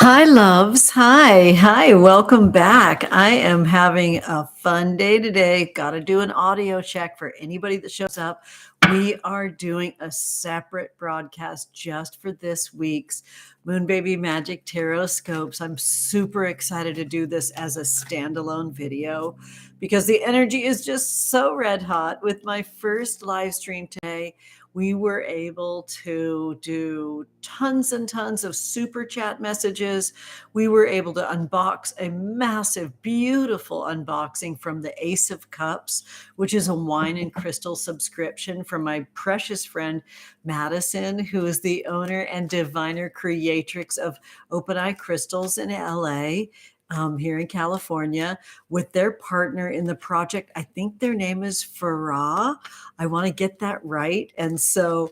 Hi, loves. Hi. Welcome back. I am having a fun day today. Got to do an audio check for anybody that shows up. We are doing a separate broadcast just for this week's Moon Baby Magic Tarotscopes. I'm super excited to do this as a standalone video because the energy is just so red hot. With my first live stream today, we were able to do tons and tons of super chat messages. We were able to unbox a massive, beautiful unboxing from the Ace of Cups, which is a wine and crystal subscription from my precious friend Madison, who is the owner and diviner creatrix of OPRAH Crystals in LA. Here in California, with their partner in the project. I think their name is OPRAH. I want to get that right. And so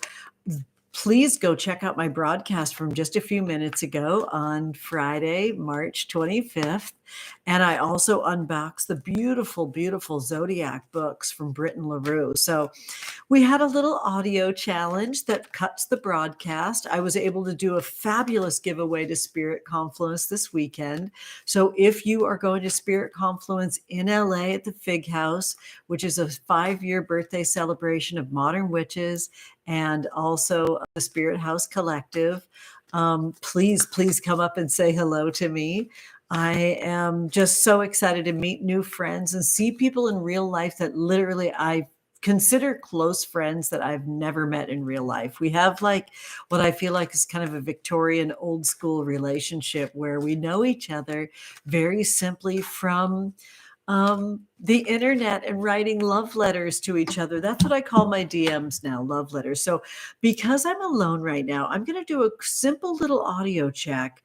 please go check out my broadcast from just a few minutes ago on Friday, March 25th. And I also unboxed the beautiful, beautiful Zodiac books from Britton LaRue. So we had a little audio challenge that cuts the broadcast. I was able to do a fabulous giveaway to Spirit Confluence this weekend. So if you are going to Spirit Confluence in LA at the Fig House, which is a 5-year birthday celebration of modern witches and also the Spirit House Collective, please come up and say hello to me. I am just so excited to meet new friends and see people in real life that literally I consider close friends that I've never met in real life. We have like what I feel like is kind of a Victorian old school relationship where we know each other very simply from the internet and writing love letters to each other. That's what I call my DMs now, love letters. So because I'm alone right now, I'm going to do a simple little audio check.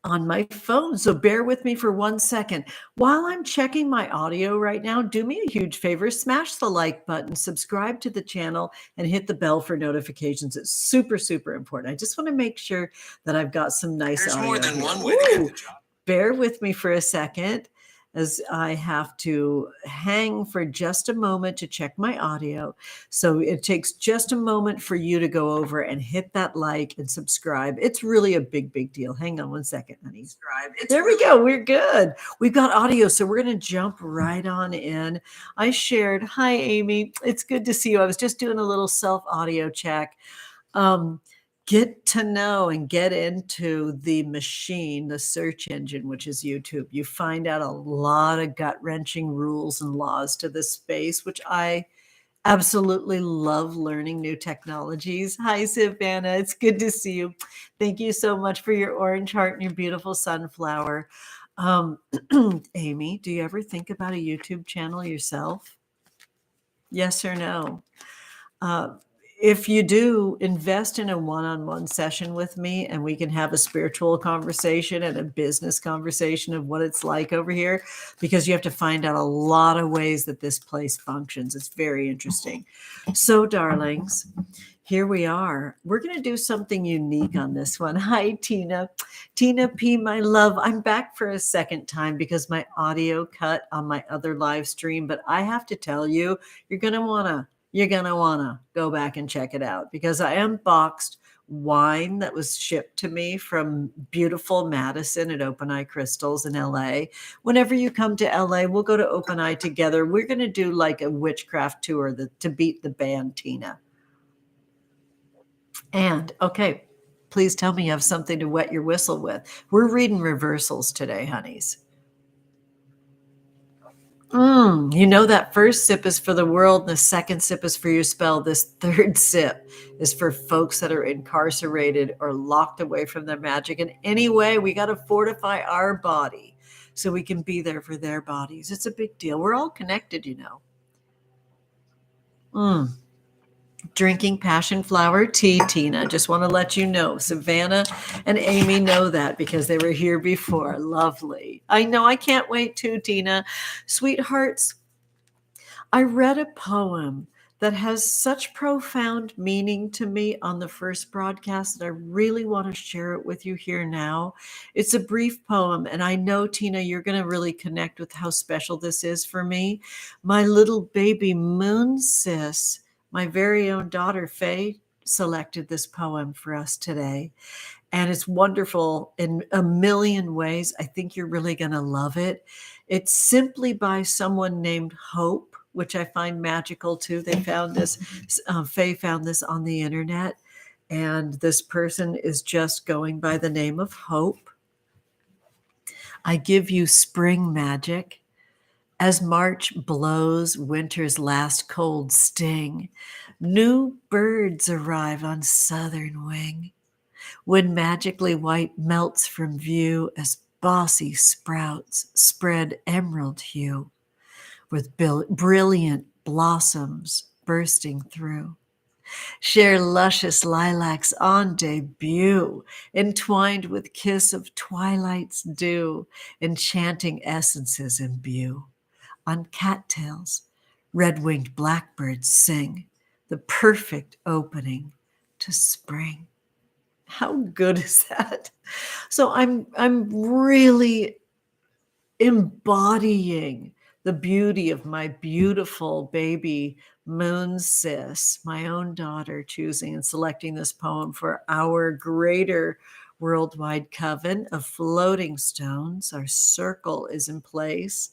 On my phone. So bear with me for 1 second. While I'm checking my audio right now, do me a huge favor, smash the like button, subscribe to the channel, and hit the bell for notifications. It's super, super important. I just want to make sure that I've got some nice There's audio more than here. one way to get the job. Bear with me for a second as I have to hang for just a moment to check my audio. So it takes just a moment for you to go over and hit that like and subscribe. It's really a big, big deal. Hang on 1 second, honey. There we go. We're good. We've got audio, so we're going to jump right on in. I shared, hi, Amy. It's good to see you. I was just doing a little self audio check. Get to know and get into the machine, the search engine, which is YouTube. You find out a lot of gut-wrenching rules and laws to this space, which I absolutely love learning new technologies. Hi, Savannah. It's good to see you. Thank you so much for your orange heart and your beautiful sunflower. Amy, do you ever think about a YouTube channel yourself? Yes or no? If you do, invest in a one-on-one session with me and we can have a spiritual conversation and a business conversation of what it's like over here, because you have to find out a lot of ways that this place functions. It's very interesting. So, darlings, here we are. We're going to do something unique on this one. Hi, Tina. Tina P, my love. I'm back for a second time because my audio cut on my other live stream, but I have to tell you, you're going to want to go back and check it out because I unboxed wine that was shipped to me from beautiful Madison at OPRAH Crystals in LA. Whenever you come to LA, we'll go to OPRAH together. We're going to do like a witchcraft tour to beat the band, Tina. And okay, please tell me you have something to wet your whistle with. We're reading reversals today, honeys. You know that first sip is for the world, and the second sip is for your spell. This third sip is for folks that are incarcerated or locked away from their magic. And anyway, we got to fortify our body so we can be there for their bodies. It's a big deal. We're all connected, you know. Drinking passion flower tea, Tina. Just want to let you know. Savannah and Amy know that because they were here before. Lovely. I know. I can't wait too, Tina. Sweethearts, I read a poem that has such profound meaning to me on the first broadcast that I really want to share it with you here now. It's a brief poem, and I know, Tina, you're going to really connect with how special this is for me. My little baby moon sis, my very own daughter, Faye selected this poem for us today. And it's wonderful in a million ways. I think you're really going to love it. It's simply by someone named Hope, which I find magical too. They found this, Faye found this on the internet. And this person is just going by the name of Hope. I give you spring magic. As March blows winter's last cold sting, new birds arrive on southern wing. When magically white melts from view as bossy sprouts spread emerald hue, with brilliant blossoms bursting through. Share luscious lilacs on debut, entwined with kiss of twilight's dew, enchanting essences imbue. On cattails, red-winged blackbirds sing, the perfect opening to spring. How good is that? So I'm really embodying the beauty of my beautiful baby moon sis, my own daughter, choosing and selecting this poem for our greater worldwide coven of floating stones. Our circle is in place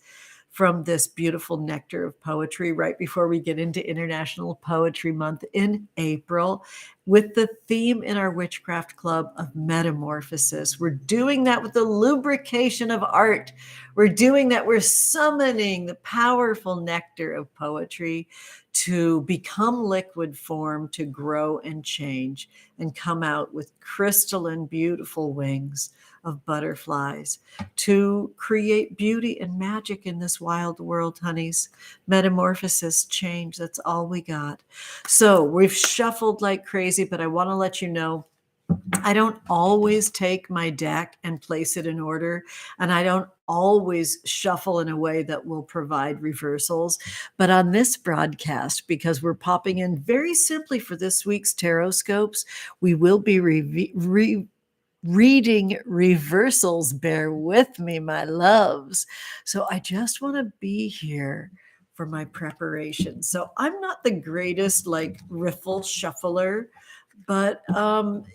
from this beautiful nectar of poetry right before we get into International Poetry Month in April, with the theme in our Witchcraft Club of metamorphosis. We're doing that with the lubrication of art. We're doing that. We're summoning the powerful nectar of poetry to become liquid form, to grow and change, and come out with crystalline, beautiful wings of butterflies to create beauty and magic in this wild world, honeys. Metamorphosis, change, that's all we got. So we've shuffled like crazy, but I want to let you know I don't always take my deck and place it in order, and I don't always shuffle in a way that will provide reversals. But on this broadcast, because we're popping in very simply for this week's Tarotscopes, we will be reading reversals. Bear with me, my loves. So I just want to be here for my preparation. So I'm not the greatest like riffle shuffler, but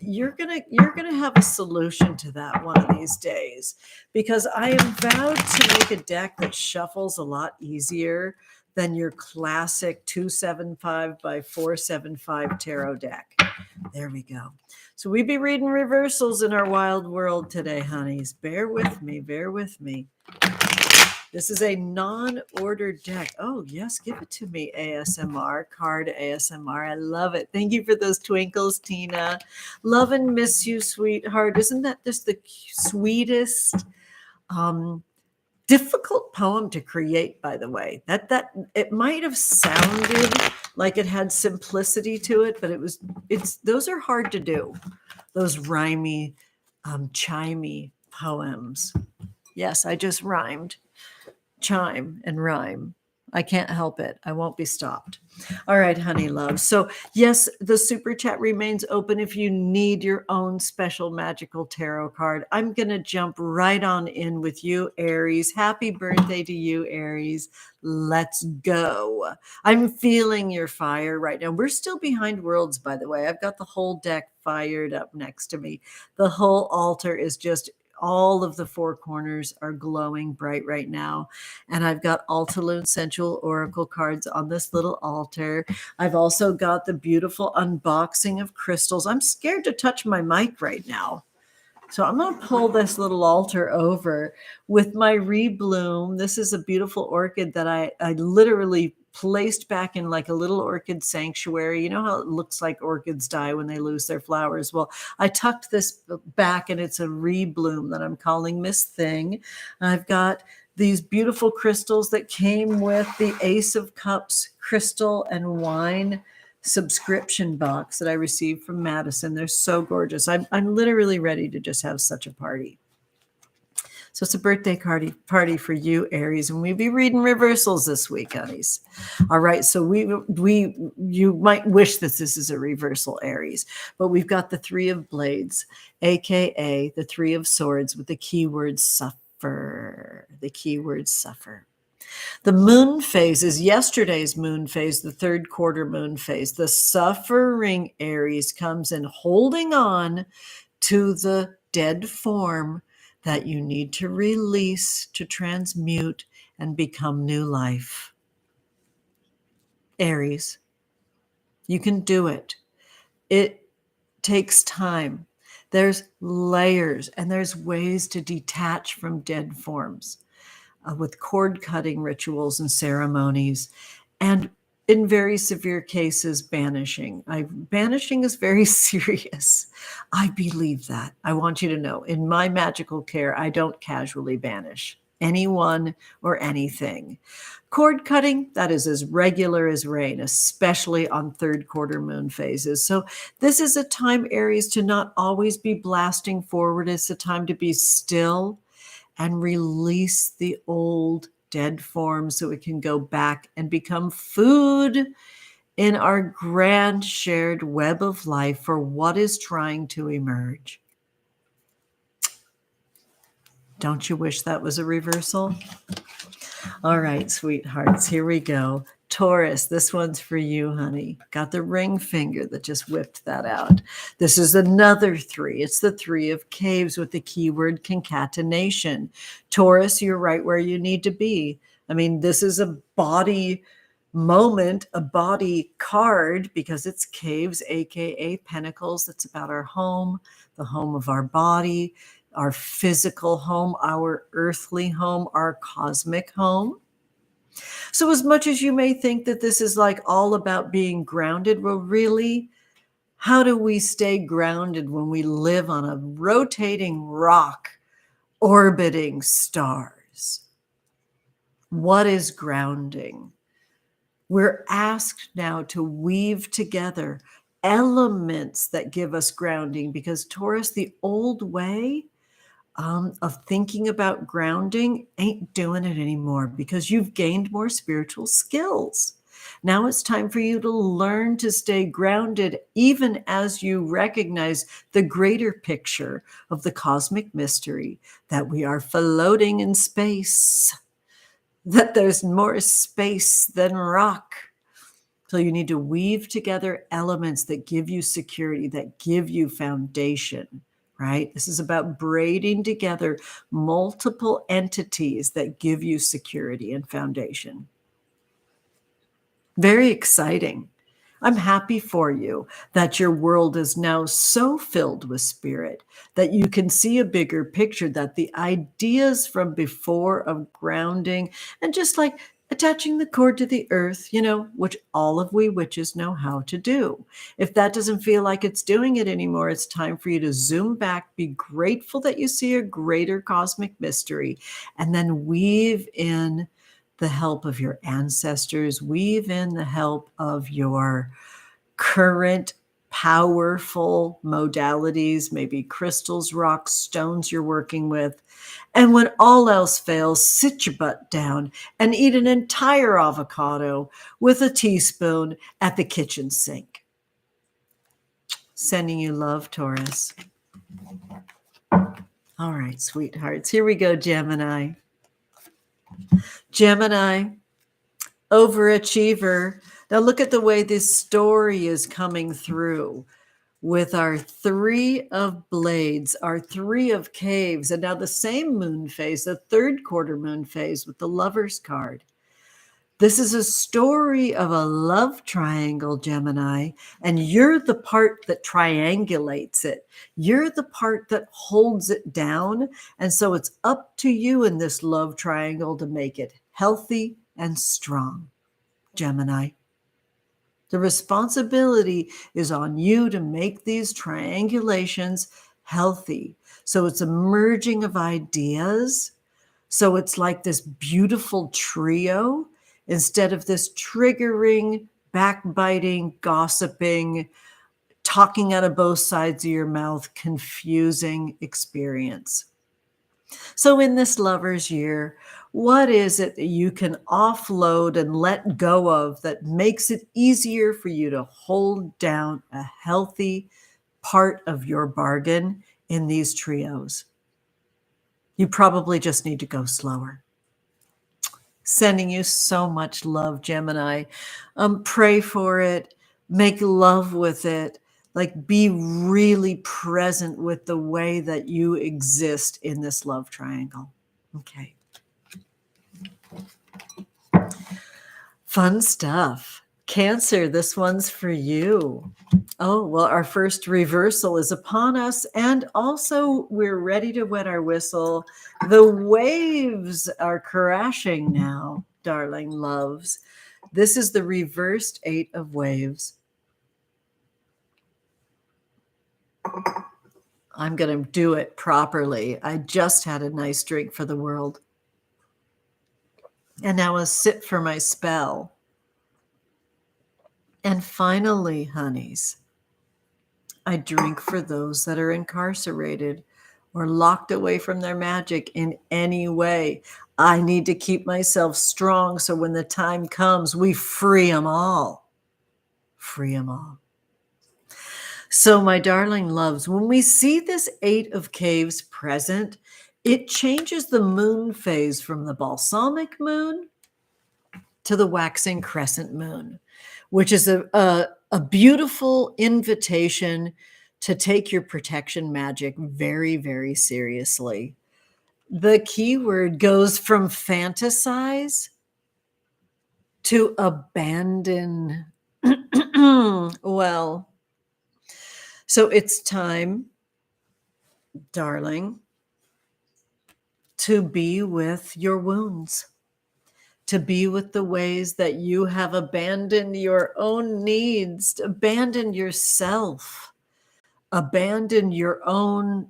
you're gonna have a solution to that one of these days, because I am vowed to make a deck that shuffles a lot easier than your classic 275 by 475 tarot deck. There we go. So we be reading reversals in our wild world today, honeys. Bear with me, bear with me. This is a non-ordered deck. Oh, yes, give it to me, ASMR, card ASMR. I love it. Thank you for those twinkles, Tina. Love and miss you, sweetheart. Isn't that just the sweetest, difficult poem to create, by the way? That it might have sounded like it had simplicity to it, but those are hard to do. Those rhymey, chimey poems. Yes, I just rhymed. Chime and rhyme. I can't help it. I won't be stopped. All right, honey love. So yes, the super chat remains open if you need your own special magical tarot card. I'm going to jump right on in with you, Aries. Happy birthday to you, Aries. Let's go. I'm feeling your fire right now. We're still behind worlds, by the way. I've got the whole deck fired up next to me. The whole altar is just all of the four corners are glowing bright right now. And I've got Altalune Sensual Oracle cards on this little altar. I've also got the beautiful unboxing of crystals. I'm scared to touch my mic right now. So I'm going to pull this little altar over with my rebloom. This is a beautiful orchid that I literally placed back in like a little orchid sanctuary. You know how it looks like orchids die when they lose their flowers? Well, I tucked this back and it's a rebloom that I'm calling Miss Thing. I've got these beautiful crystals that came with the Ace of Cups crystal and wine subscription box that I received from Madison. They're so gorgeous. I'm literally ready to just have such a party. So it's a birthday party for you, Aries, and we'll be reading reversals this week, honeys. All right, so you might wish that this is a reversal, Aries, but we've got the Three of Blades, aka the Three of Swords, with the keyword suffer. The keyword suffer. The moon phase is yesterday's moon phase, the third quarter moon phase. The suffering Aries comes in holding on to the dead form that you need to release, to transmute, and become new life. Aries, you can do it. It takes time. There's layers and there's ways to detach from dead forms with cord cutting rituals and ceremonies, and in very severe cases, banishing. Banishing is very serious. I believe that. I want you to know, in my magical care, I don't casually banish anyone or anything. Cord cutting, that is as regular as rain, especially on third quarter moon phases. So this is a time, Aries, to not always be blasting forward. It's a time to be still and release the old dead form so it can go back and become food in our grand shared web of life for what is trying to emerge. Don't you wish that was a reversal? All right, sweethearts, here we go. Taurus, this one's for you, honey. Got the ring finger that just whipped that out. This is another 3. It's the 3 of caves with the keyword concatenation. Taurus, you're right where you need to be. I mean, this is a body moment, a body card, because it's caves, aka pentacles. It's about our home, the home of our body, our physical home, our earthly home, our cosmic home. So as much as you may think that this is like all about being grounded, well, really, how do we stay grounded when we live on a rotating rock orbiting stars? What is grounding? We're asked now to weave together elements that give us grounding, because Taurus, the old way of thinking about grounding ain't doing it anymore, because you've gained more spiritual skills. Now it's time for you to learn to stay grounded, even as you recognize the greater picture of the cosmic mystery that we are floating in space, that there's more space than rock. So you need to weave together elements that give you security, that give you foundation. Right? This is about braiding together multiple entities that give you security and foundation. Very exciting. I'm happy for you that your world is now so filled with spirit that you can see a bigger picture, that the ideas from before of grounding and just like attaching the cord to the earth, which all of we witches know how to do. If that doesn't feel like it's doing it anymore, it's time for you to zoom back, be grateful that you see a greater cosmic mystery, and then weave in the help of your ancestors, weave in the help of your current powerful modalities, maybe crystals, rocks, stones you're working with. And when all else fails, sit your butt down and eat an entire avocado with a teaspoon at the kitchen sink. Sending you love, Taurus. All right, sweethearts. Here we go, Gemini. Gemini, overachiever. Now look at the way this story is coming through with our 3 of blades, our 3 of caves, and now the same moon phase, the third quarter moon phase with the Lovers card. This is a story of a love triangle, Gemini, and you're the part that triangulates it. You're the part that holds it down. And so it's up to you in this love triangle to make it healthy and strong, Gemini. The responsibility is on you to make these triangulations healthy. So it's a merging of ideas. So it's like this beautiful trio instead of this triggering, backbiting, gossiping, talking out of both sides of your mouth, confusing experience. So in this Lover's Year, what is it that you can offload and let go of that makes it easier for you to hold down a healthy part of your bargain in these trios? You probably just need to go slower. Sending you so much love, Gemini. Pray for it. Make love with it. Like, be really present with the way that you exist in this love triangle. Okay. Fun stuff. Cancer, this one's for you. Oh, well, our first reversal is upon us, and also we're ready to wet our whistle. The waves are crashing now, darling loves. This is the reversed 8 of waves. I'm going to do it properly. I just had a nice drink for the world. And now a sip for my spell. And finally, honeys, I drink for those that are incarcerated or locked away from their magic in any way. I need to keep myself strong so when the time comes, we free them all. Free them all. So, my darling loves, when we see this 8 of caves present, it changes the moon phase from the balsamic moon to the waxing crescent moon, which is a beautiful invitation to take your protection magic very, very seriously. The keyword goes from fantasize to abandon. Well, so it's time, darling, to be with your wounds, to be with the ways that you have abandoned your own needs, abandoned yourself, abandoned your own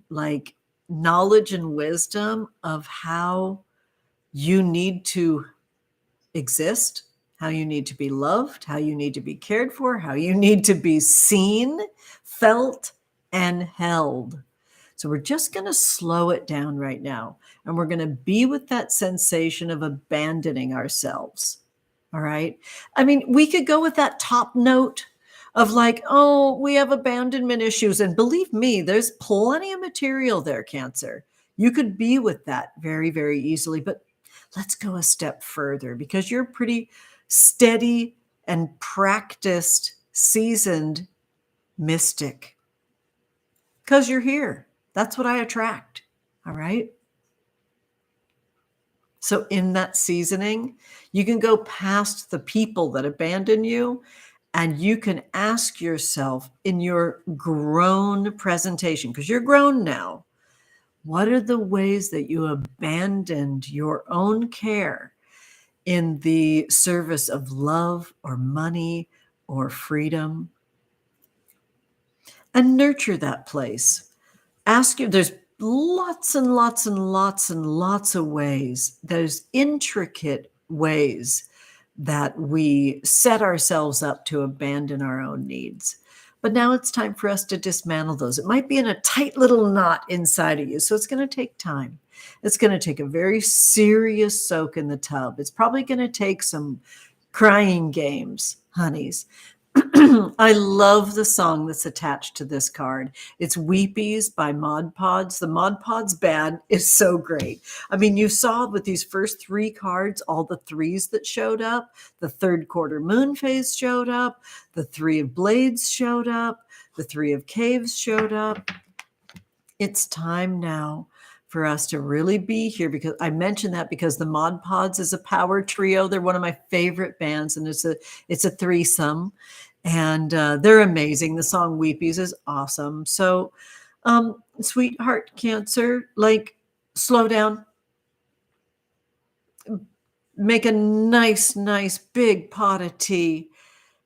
knowledge and wisdom of how you need to exist, how you need to be loved, how you need to be cared for, how you need to be seen, felt, and held. So we're just going to slow it down right now. And we're going to be with that sensation of abandoning ourselves. All right. I mean, we could go with that top note of oh, we have abandonment issues. And believe me, there's plenty of material there, Cancer. You could be with that very, very easily. But let's go a step further because you're pretty steady and practiced, seasoned mystic. Because you're here. That's what I attract. All right. So in that seasoning, you can go past the people that abandon you, and you can ask yourself in your grown presentation, because you're grown now, what are the ways that you abandoned your own care in the service of love or money or freedom? And nurture that place. Ask you, there's lots and lots and lots and lots of ways, those intricate ways that we set ourselves up to abandon our own needs. But now it's time for us to dismantle those. It might be in a tight little knot inside of you, so it's going to take time. It's going to take a very serious soak in the tub. It's probably going to take some crying games, honeys. I love the song that's attached to this card. It's Weepies by Mod Pod's. The Mod Pod's band is so great. I mean, you saw with these first 3 cards, all the 3s that showed up. The 3rd quarter moon phase showed up. The 3 of blades showed up. The 3 of caves showed up. It's time now for us to really be here, because I mentioned that because the Mod Pod's is a power trio. They're one of my favorite bands, and it's a threesome, and they're amazing. The song Weepies is awesome. So, sweetheart Cancer, slow down, make a nice big pot of tea,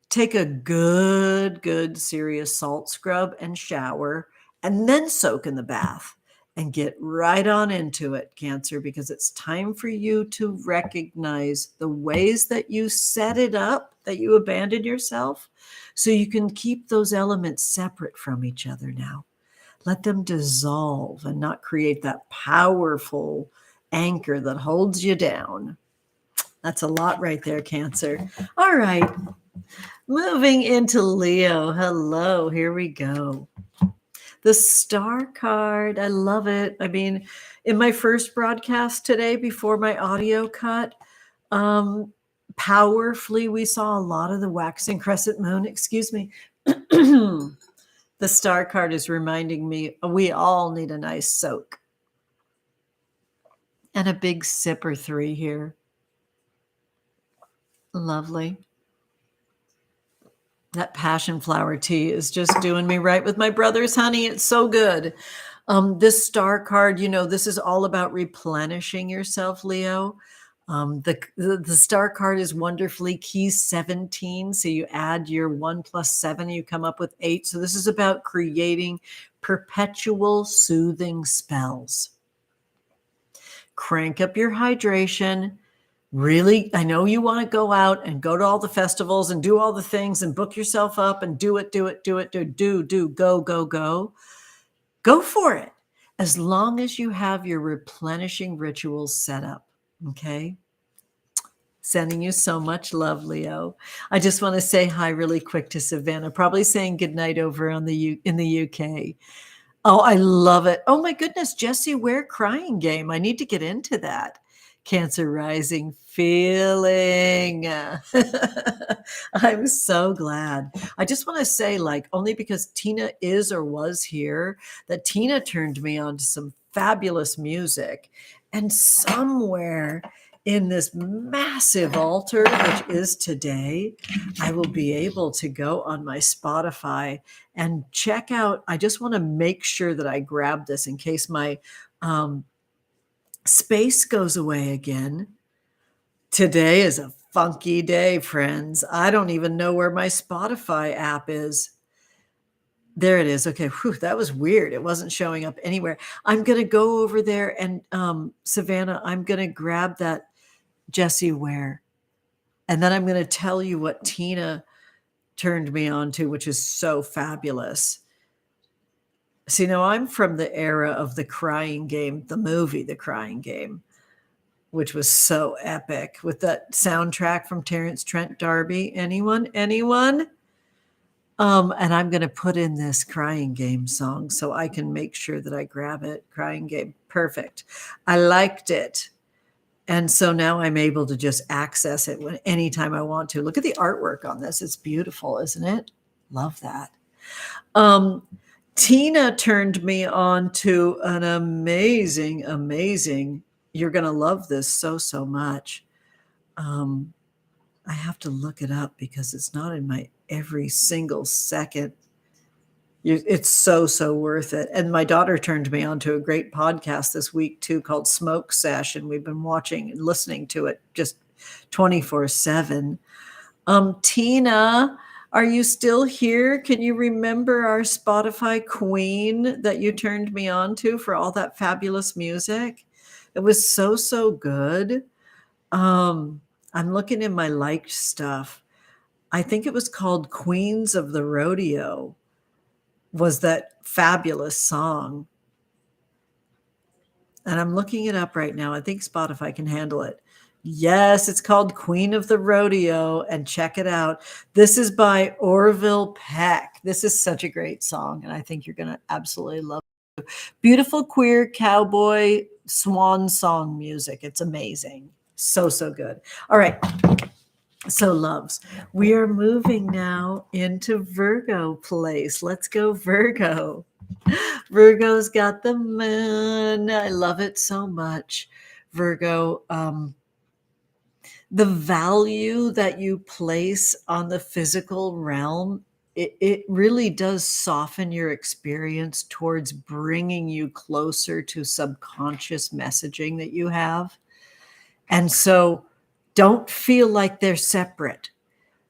take a good serious salt scrub and shower, and then soak in the bath. And get right on into it, Cancer, because it's time for you to recognize the ways that you set it up, that you abandoned yourself, so you can keep those elements separate from each other now. Let them dissolve and not create that powerful anchor that holds you down. That's a lot right there, Cancer. All right. Moving into Leo. Hello, here we go. The Star card, I love it. I mean, in my first broadcast today, before my audio cut, Powerfully, we saw a lot of the waxing crescent moon. Excuse me. The star card is reminding me we all need a nice soak. And a big sip or three here. Lovely. That passion flower tea is just doing me right with my brother's honey. It's so good. This star card, this is all about replenishing yourself, Leo. The star card is wonderfully key 17. So you add your 1 plus 7, you come up with 8. So this is about creating perpetual soothing spells. Crank up your hydration. Really, I know you want to go out and go to all the festivals and do all the things and book yourself up and do it. Go for it. As long as you have your replenishing rituals set up. Okay. Sending you so much love, Leo. I just want to say hi really quick to Savannah, probably saying goodnight over in the UK. Oh, I love it. Oh my goodness, Jessie Ware crying game. I need to get into that. Cancer rising feeling. I'm so glad. I just want to say, only because Tina is or was here, that Tina turned me on to some fabulous music. And somewhere in this massive altar, which is today, I will be able to go on my Spotify and check out. I just want to make sure that I grab this in case my space goes away again. Today is a funky day, friends. I don't even know where my Spotify app is. There it is. Okay. Whew, that was weird. It wasn't showing up anywhere. I'm going to go over there and Savannah, I'm going to grab that Jessie Ware. And then I'm going to tell you what Tina turned me on to, which is so fabulous. See, now I'm from the era of The Crying Game, the movie The Crying Game, which was so epic with that soundtrack from Terrence Trent D'Arby. Anyone? And I'm going to put in this Crying Game song so I can make sure that I grab it. Crying Game. Perfect. I liked it. And so now I'm able to just access it anytime I want to. Look at the artwork on this. It's beautiful, isn't it? Love that. Tina turned me on to an amazing, you're going to love this so much. I have to look it up because it's not in my every single second. It's so worth it. And my daughter turned me on to a great podcast this week too called Smoke Sesh, and we've been watching and listening to it just 24/7. Tina, are you still here? Can you remember our Spotify queen that you turned me on to for all that fabulous music? It was so good. I'm looking in my liked stuff. I think it was called Queens of the Rodeo, was that fabulous song. And I'm looking it up right now. I think Spotify can handle it. Yes, it's called Queen of the Rodeo, and check it out. This is by Orville Peck. This is such a great song, and I think you're going to absolutely love it. Beautiful queer cowboy swan song music. It's amazing. So good. All right. So loves, we are moving now into Virgo place. Let's go Virgo. Virgo's got the moon. I love it so much. Virgo, the value that you place on the physical realm, it really does soften your experience towards bringing you closer to subconscious messaging that you have. And so don't feel like they're separate.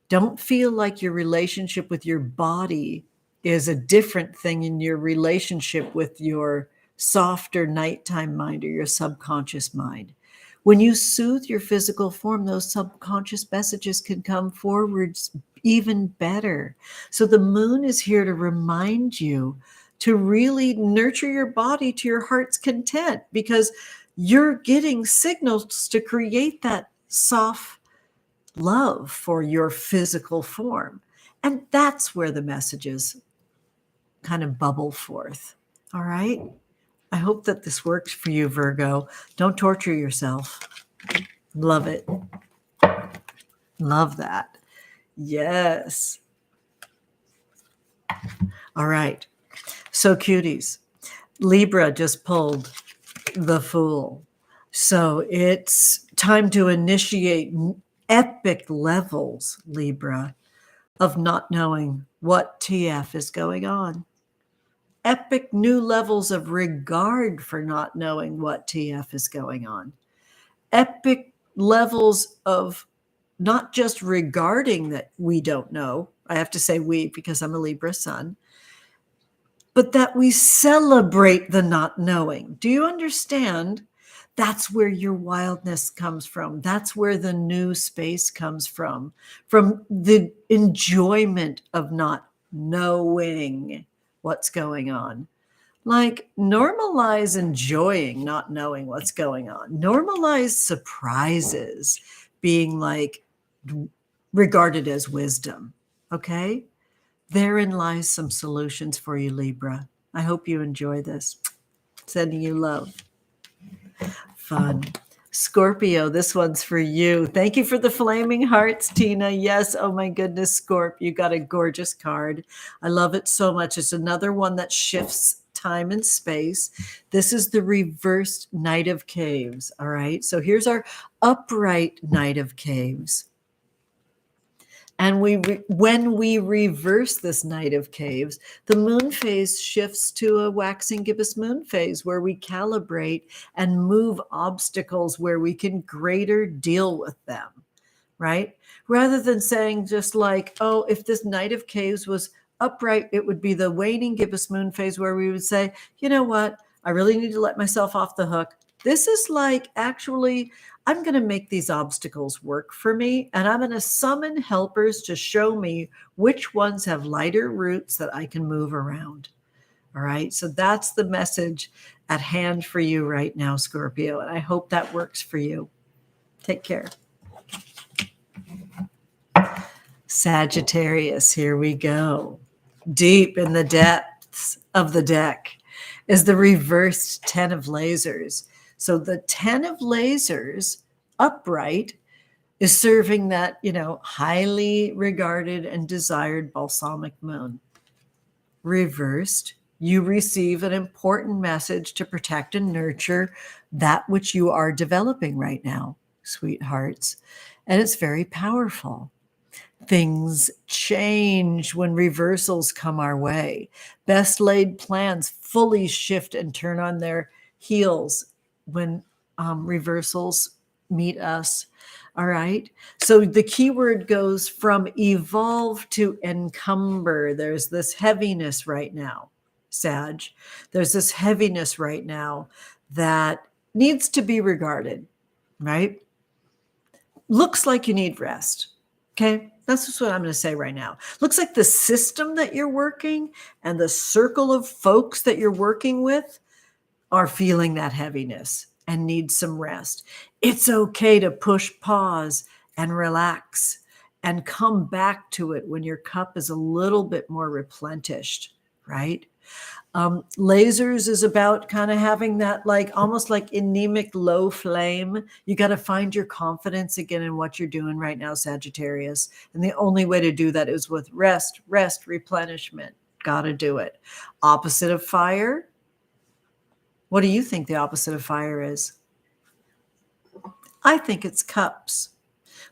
Don't feel like your relationship with your body is a different thing in your relationship with your softer nighttime mind or your subconscious mind. When you soothe your physical form, those subconscious messages can come forwards even better. So the moon is here to remind you to really nurture your body to your heart's content, because you're getting signals to create that soft love for your physical form. And that's where the messages kind of bubble forth. All right. I hope that this works for you, Virgo. Don't torture yourself. Love it. Love that. Yes. All right. So cuties. Libra just pulled the Fool. So it's time to initiate epic levels, Libra, of not knowing what TF is going on. Epic new levels of regard for not knowing what TF is going on. Epic levels of not just regarding that we don't know. I have to say we because I'm a Libra sun, but that we celebrate the not knowing. Do you understand? That's where your wildness comes from. That's where the new space comes from the enjoyment of not knowing what's going on. Like, normalize enjoying not knowing what's going on. Normalize surprises being like regarded as wisdom. Okay? Therein lies some solutions for you, Libra. I hope you enjoy this. Sending you love. Fun. Scorpio, this one's for you. Thank you for the flaming hearts, Tina. Yes, oh my goodness, Scorp, you got a gorgeous card. I love it so much. It's another one that shifts time and space. This is the reversed Knight of Caves, all right? So here's our upright Knight of Caves. And when we reverse this Knight of Caves, the moon phase shifts to a waxing gibbous moon phase where we calibrate and move obstacles where we can greater deal with them, right? Rather than saying just like, oh, if this Knight of Caves was upright, it would be the waning gibbous moon phase where we would say, you know what? I really need to let myself off the hook. This is like, actually, I'm going to make these obstacles work for me, and I'm going to summon helpers to show me which ones have lighter roots that I can move around. All right. So that's the message at hand for you right now, Scorpio. And I hope that works for you. Take care. Sagittarius, here we go. Deep in the depths of the deck is the reversed 10 of lasers. So the 10 of lasers upright is serving that, highly regarded and desired balsamic moon. Reversed, you receive an important message to protect and nurture that which you are developing right now, sweethearts. And it's very powerful. Things change when reversals come our way. Best laid plans fully shift and turn on their heels when reversals meet us. All right. So the keyword goes from evolve to encumber. There's this heaviness right now, Sag. There's this heaviness right now that needs to be regarded, right? Looks like you need rest. Okay. That's just what I'm going to say right now. Looks like the system that you're working and the circle of folks that you're working with are feeling that heaviness and need some rest. It's okay to push pause and relax and come back to it when your cup is a little bit more replenished, right? Lasers is about kind of having that almost like anemic low flame. You got to find your confidence again in what you're doing right now, Sagittarius. And the only way to do that is with rest, replenishment. Got to do it. Opposite of fire. What do you think the opposite of fire is? I think it's cups,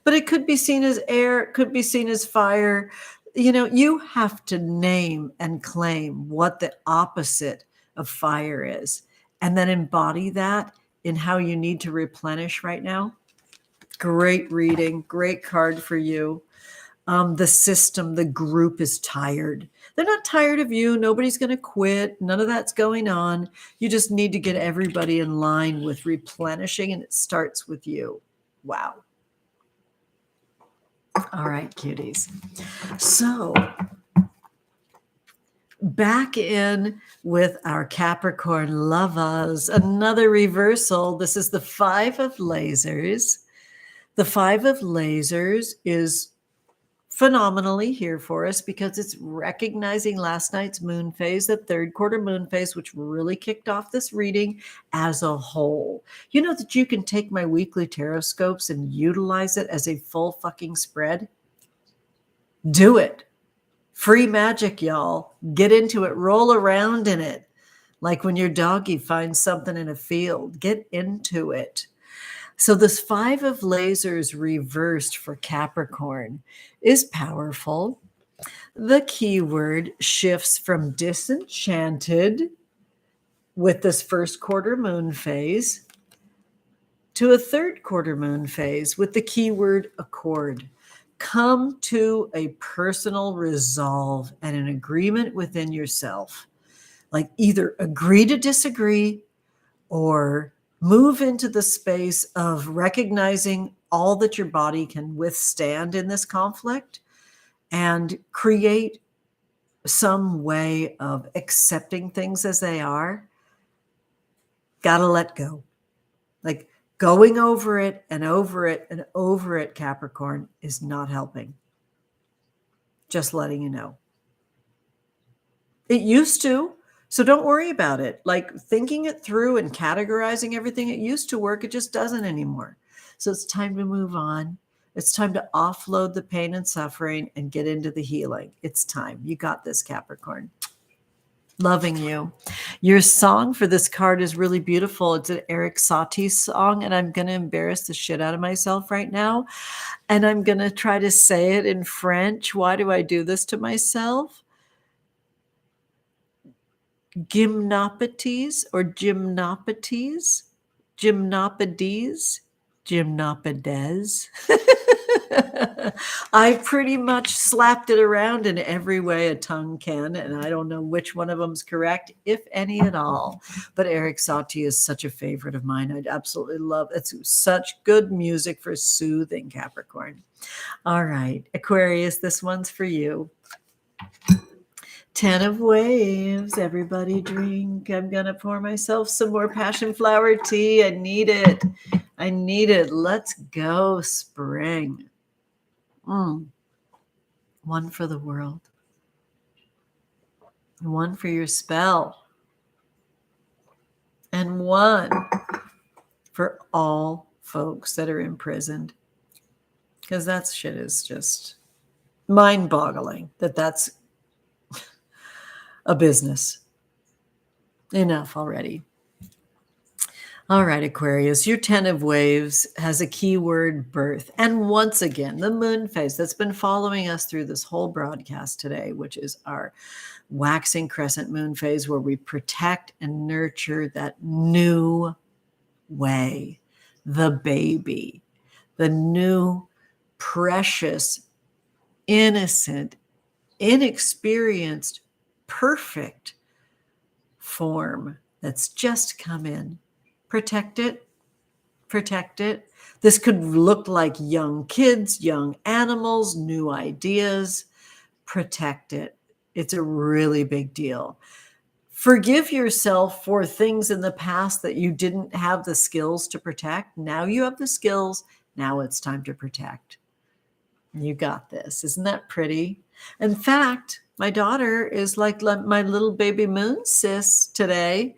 but it could be seen as air. It could be seen as fire. You have to name and claim what the opposite of fire is, and then embody that in how you need to replenish right now. Great reading, great card for you. The system, the group is tired. They're not tired of you. Nobody's going to quit. None of that's going on. You just need to get everybody in line with replenishing, and it starts with you. Wow. All right, cuties. So back in with our Capricorn lovers, another reversal. This is the 5 of lasers. The 5 of lasers is phenomenally here for us because it's recognizing last night's moon phase, the third quarter moon phase, which really kicked off this reading as a whole. You know that you can take my weekly Tarotscopes and utilize it as a full fucking spread? Do it. Free magic, y'all. Get into it. Roll around in it. Like when your doggy finds something in a field. Get into it. So this 5 of lasers reversed for Capricorn is powerful. The keyword shifts from disenchanted with this first quarter moon phase to a third quarter moon phase with the keyword accord. Come to a personal resolve and an agreement within yourself. Like either agree to disagree or move into the space of recognizing all that your body can withstand in this conflict and create some way of accepting things as they are. Gotta let go. Like going over it and over it and over it, Capricorn, is not helping. Just letting you know. It used to. So don't worry about it. Like thinking it through and categorizing everything, it used to work. It just doesn't anymore. So it's time to move on. It's time to offload the pain and suffering and get into the healing. It's time. You got this, Capricorn. Loving you. Your song for this card is really beautiful. It's an Eric Satie song, and I'm going to embarrass the shit out of myself right now. And I'm going to try to say it in French. Why do I do this to myself? Gymnopathies or gymnopathies, gymnopedies, gymnopedes. I pretty much slapped it around in every way a tongue can, and I don't know which one of them's correct, if any at all. But Eric Satie is such a favorite of mine. I'd absolutely love it. It's such good music for soothing, Capricorn. All right, Aquarius, this one's for you. 10 of waves. Everybody drink. I'm going to pour myself some more passion flower tea. I need it. I need it. Let's go, spring. One for the world. One for your spell. And one for all folks that are imprisoned. Because that shit is just mind-boggling that that's a business. Enough already. All right, Aquarius, your 10 of waves has a keyword birth. And once again, the moon phase that's been following us through this whole broadcast today, which is our waxing crescent moon phase where we protect and nurture that new way, the baby, the new, precious, innocent, inexperienced, perfect form that's just come in. Protect it. Protect it. This could look like young kids, young animals, new ideas. Protect it. It's a really big deal. Forgive yourself for things in the past that you didn't have the skills to protect. Now you have the skills. Now it's time to protect. You got this. Isn't that pretty? In fact, my daughter is like my little baby moon sis today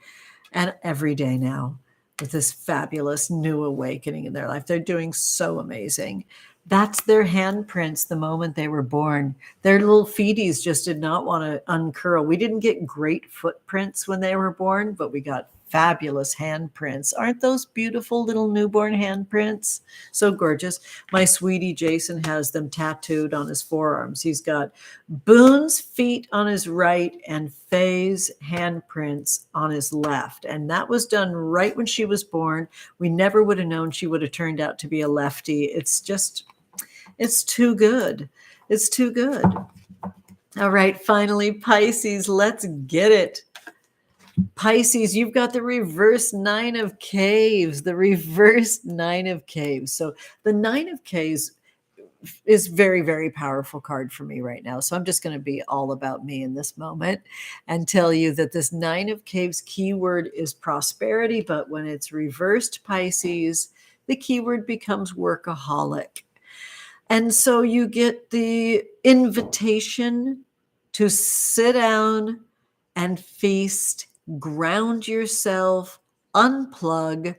and every day now with this fabulous new awakening in their life. They're doing so amazing. That's their handprints the moment they were born. Their little feeties just did not want to uncurl. We didn't get great footprints when they were born, but we got fabulous handprints. Aren't those beautiful little newborn handprints? So gorgeous. My sweetie Jason has them tattooed on his forearms. He's got Boone's feet on his right and Faye's handprints on his left. And that was done right when she was born. We never would have known she would have turned out to be a lefty. It's too good. It's too good. All right, finally, Pisces, let's get it. Pisces, you've got the reverse 9 of caves, the reverse 9 of caves. So the 9 of caves is very, very powerful card for me right now. So I'm just going to be all about me in this moment and tell you that this 9 of caves keyword is prosperity, but when it's reversed Pisces, the keyword becomes workaholic. And so you get the invitation to sit down and feast, ground yourself, unplug,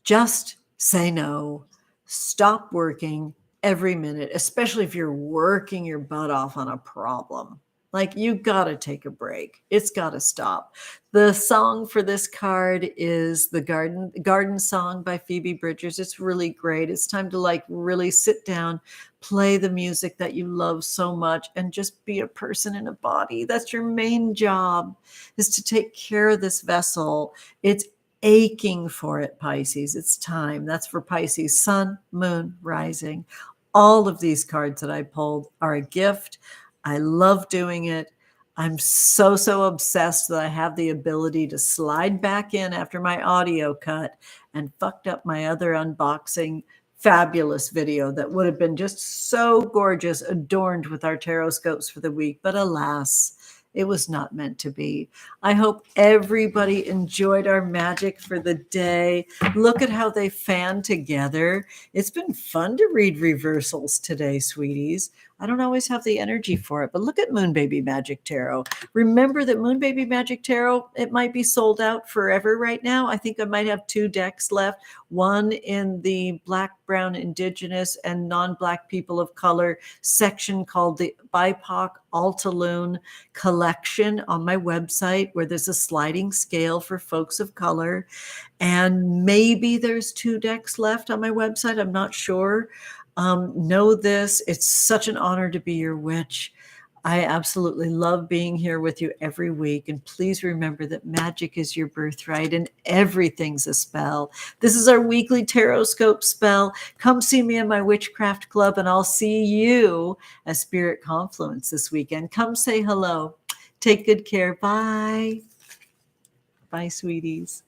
just say no, stop working every minute, especially if you're working your butt off on a problem. Like, you got to take a break. It's got to stop. The song for this card is the Garden Song by Phoebe Bridgers. It's really great. It's time to like really sit down, play the music that you love so much, and just be a person in a body. That's your main job, is to take care of this vessel. It's aching for it, Pisces. It's time. That's for Pisces, sun, moon, rising. All of these cards that I pulled are a gift. I love doing it. I'm so obsessed that I have the ability to slide back in after my audio cut and fucked up my other unboxing fabulous video that would have been just so gorgeous, adorned with our Tarotscopes for the week. But alas, it was not meant to be. I hope everybody enjoyed our magic for the day. Look at how they fan together. It's been fun to read reversals today, sweeties. I don't always have the energy for it, but look at Moon Baby Magic Tarot. Remember that Moon Baby Magic Tarot, it might be sold out forever right now. I think I might have 2 decks left, one in the Black, Brown, Indigenous, and non-Black people of color section called the BIPOC Altalune collection on my website, where there's a sliding scale for folks of color. And maybe there's 2 decks left on my website. I'm not sure. Know this, it's such an honor to be your witch. I absolutely love being here with you every week. And please remember that magic is your birthright and everything's a spell. This is our weekly Tarotscope spell. Come see me in my witchcraft club, and I'll see you at Spirit Confluence this weekend. Come say hello. Take good care. Bye. Bye, sweeties.